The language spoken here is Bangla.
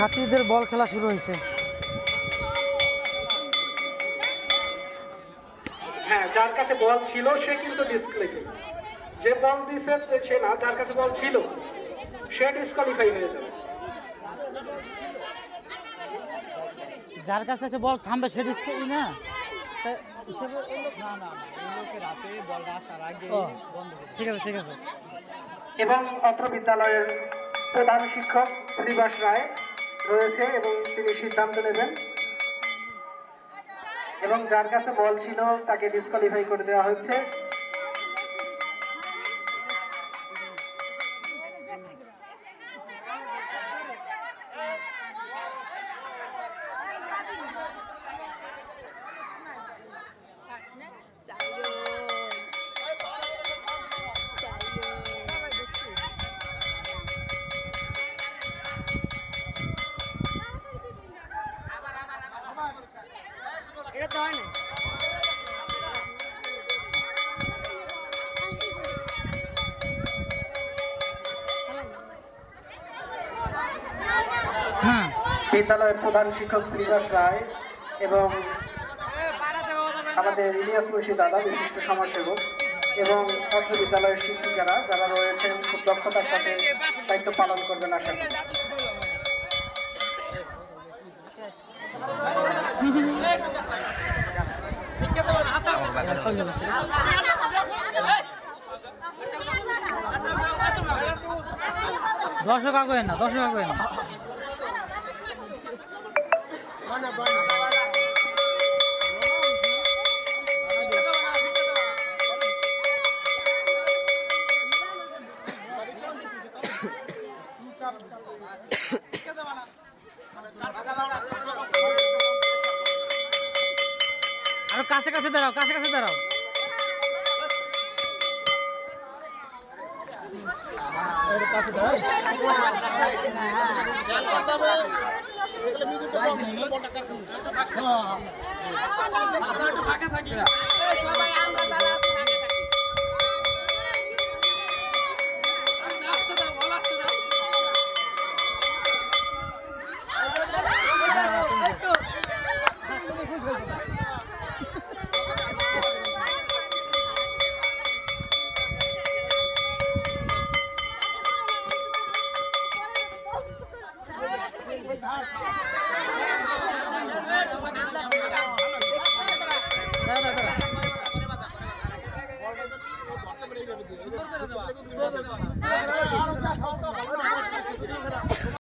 ছাত্রীদের বল খেলা শুরু হয়েছে। হ্যাঁ, যার কাছে বল ছিল সে কিন্তু ডিসক্বালিফাই, যে বল দিছে সে না, যার কাছে বল ছিল সে ডিসক্বালিফাই হয়ে যাবে। যার কাছে এসে বল থামবে সে ডিসক্বালিফাই না, ঠিক আছে ঠিক আছে। এবং অত্র বিদ্যালয়ের প্রধান শিক্ষক শ্রীবাস রায় রয়েছে এবং তিনি সিদ্ধান্ত নেবেন, এবং যার কাছে বল ছিল তাকে ডিসক্বালিফাই করে দেওয়া হচ্ছে। এটা তো হয় না। বিদ্যালয়ের প্রধান শিক্ষক শ্রীবাস রায় এবং আমাদের ইলিয়াস মুন্সি দাদা বিশিষ্ট সমাজসেবক এবং অত্র বিদ্যালয়ের শিক্ষিকারা যারা রয়েছেন খুব দক্ষতার সাথে দায়িত্ব পালন করবেন আশা করি। দর্শক আগে না, দর্শক আগে না। আর কাছে কাছে দাঁড়াও, কাছে কাছে দাঁড়াও।